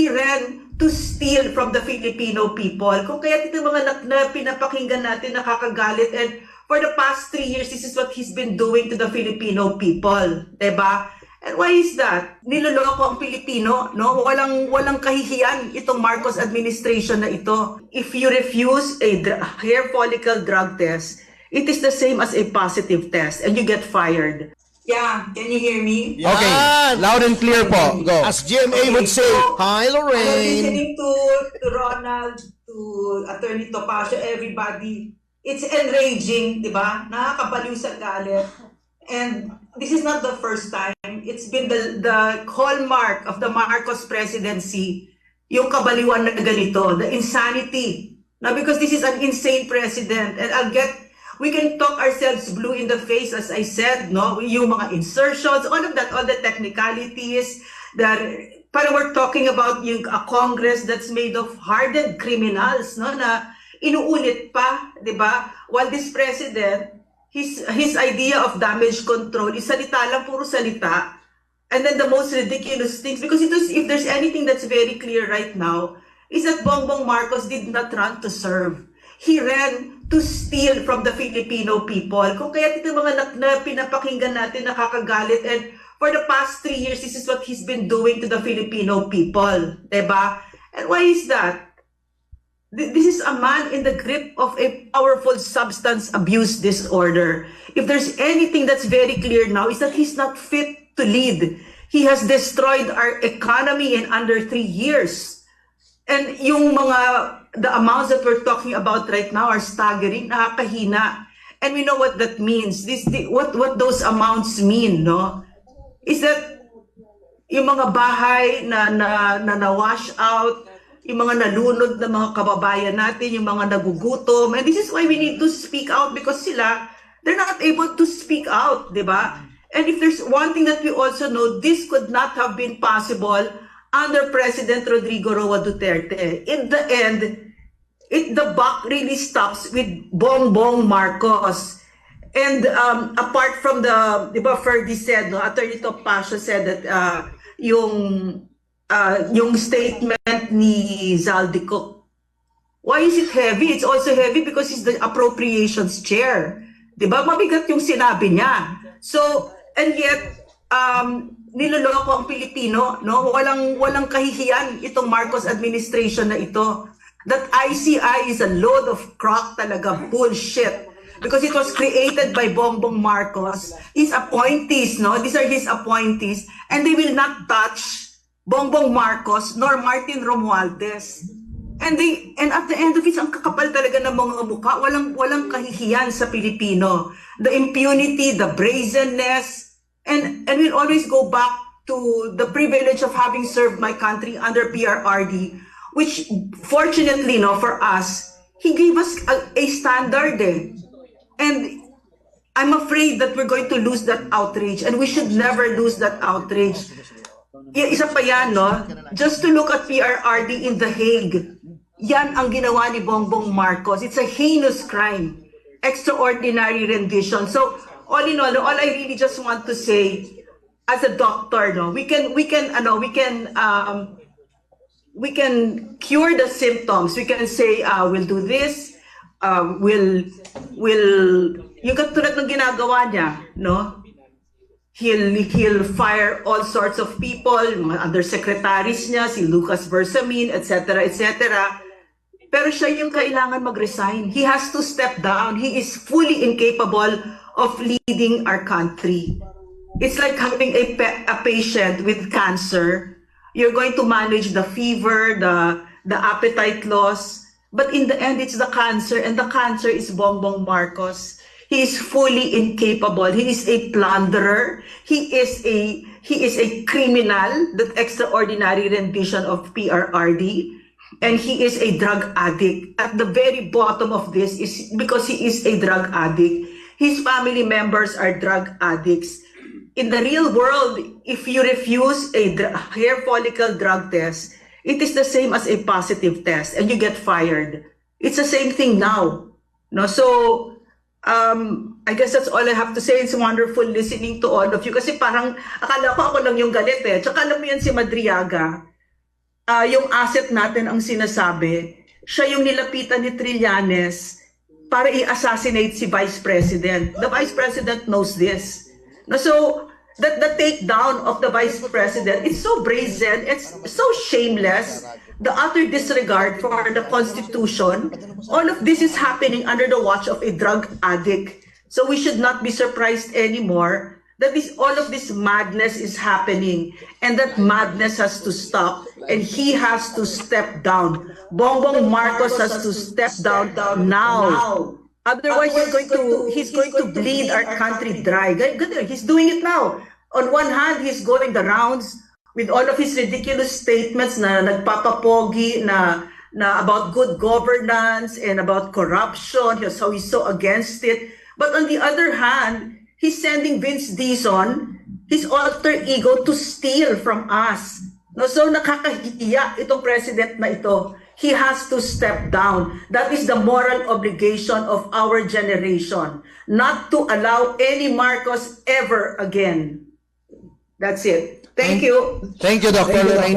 he ran to steal from the Filipino people. Kung kaya ito mga na pinapakinggan natin nakakagalit, and for the past 3 years, this is what he's been doing to the Filipino people. Diba? And why is that? Niloloko ang Pilipino, no? Walang kahihiyan itong Marcos administration na ito. If you refuse a hair follicle drug test, it is the same as a positive test and you get fired. Yeah, can you hear me? Okay, Yan. loud and clear po. Go. As GMA would say, hi I'm Lorraine. listening to Ronald, to Attorney Topacio, everybody. It's enraging, di ba? Nakakabaliw sa galit. And this is not the first time. It's been the hallmark of the Marcos presidency, yung kabaliwan na ganito, the insanity. Now, because this is an insane president, and we can talk ourselves blue in the face, as I said, no? Yung mga insertions, all of that, all the technicalities, parang we're talking about a Congress that's made of hardened criminals, no? Na inuulit pa, di ba? While this president, his idea of damage control is salita lang, puro salita. And then the most ridiculous things, because if there's anything that's very clear right now, is that Bongbong Marcos did not run to serve. He ran to steal from the Filipino people. Kung kaya ito mga na pinapakinggan natin nakakagalit, and for the past 3 years, this is what he's been doing to the Filipino people. Diba? And why is that? This is a man in the grip of a powerful substance abuse disorder. If there's anything that's very clear now, is that he's not fit to lead. He has destroyed our economy in under 3 years. And the amounts that we're talking about right now are staggering, nakakahina. And we know what that means. What those amounts mean, no? Is that yung mga bahay na wash out, yung mga nalunod na mga kababayan natin, yung mga nagugutom. And this is why we need to speak out, because they're not able to speak out, di ba? And if there's one thing that we also know, this could not have been possible under President Rodrigo Roa Duterte. In the end, the buck really stops with Bongbong Marcos. And apart from di ba Ferdy said, no, Attorney Topacio said that yung statement ni Zaldico, why is it heavy? It's also heavy because he's the appropriations chair. Diba? Mabigat yung sinabi niya. So, and yet, niloloko ang Pilipino, no? Walang kahihiyan itong Marcos administration na ito. That ICI is a load of crock talaga, bullshit. Because it was created by Bongbong Marcos, his appointees, no? These are his appointees, and they will not touch Bongbong Marcos nor Martin Romualdez. And at the end of it, ang kakapal talaga ng mga mukha, walang kahihiyan sa Pilipino. The impunity, the brazenness, and we'll always go back to the privilege of having served my country under PRRD, which fortunately, no, for us, he gave us a standard, eh. And I'm afraid that we're going to lose that outrage, and we should never lose that outrage. Isa pa yan, no? Just to look at PRRD in The Hague, yan ang ginawa ni Bongbong Marcos. It's a heinous crime. Extraordinary rendition. So, all in all I really just want to say, as a doctor, no, we can cure the symptoms. We can say, we'll do this, yung katulad ng ginagawa niya, no? He'll fire all sorts of people, mga undersecretaries niya, si Lucas Bersamin, etc., etc. Pero siya yung kailangan mag-resign. He has to step down. He is fully incapable of leading our country. It's like having a patient with cancer. You're going to manage the fever, the appetite loss, but in the end, it's the cancer, and the cancer is Bongbong Marcos. He is fully incapable. He is a plunderer. He is a criminal, that extraordinary rendition of PRRD, and he is a drug addict. At the very bottom of this is because he is a drug addict. His family members are drug addicts. In the real world, if you refuse a hair follicle drug test, it is the same as a positive test, and you get fired. It's the same thing now. No, so I guess that's all I have to say. It's wonderful listening to all of you. Kasi parang akala ko ako lang yung galit, eh. Tsaka alam mo yan si Madriaga. yung asset natin ang sinasabi, siya yung nilapitan ni Trillanes para i-assassinate si Vice President. The Vice President knows this. So, the takedown of the Vice President, it's so brazen, it's so shameless, the utter disregard for the Constitution. All of this is happening under the watch of a drug addict. So we should not be surprised anymore that all of this madness is happening, and that madness has to stop, and he has to step down. Bongbong Marcos has to step down now. Otherwise, he's going to bleed our country dry. He's doing it now. On one hand, he's going the rounds with all of his ridiculous statements na nagpapapogi na about good governance and about corruption. So he's so against it. But on the other hand, he's sending Vince Dizon, his alter ego, to steal from us. No, so nakakahiya itong president na ito. He has to step down. That is the moral obligation of our generation, not to allow any Marcos ever again. That's it. Thank you. Thank you, Dr. Lorraine.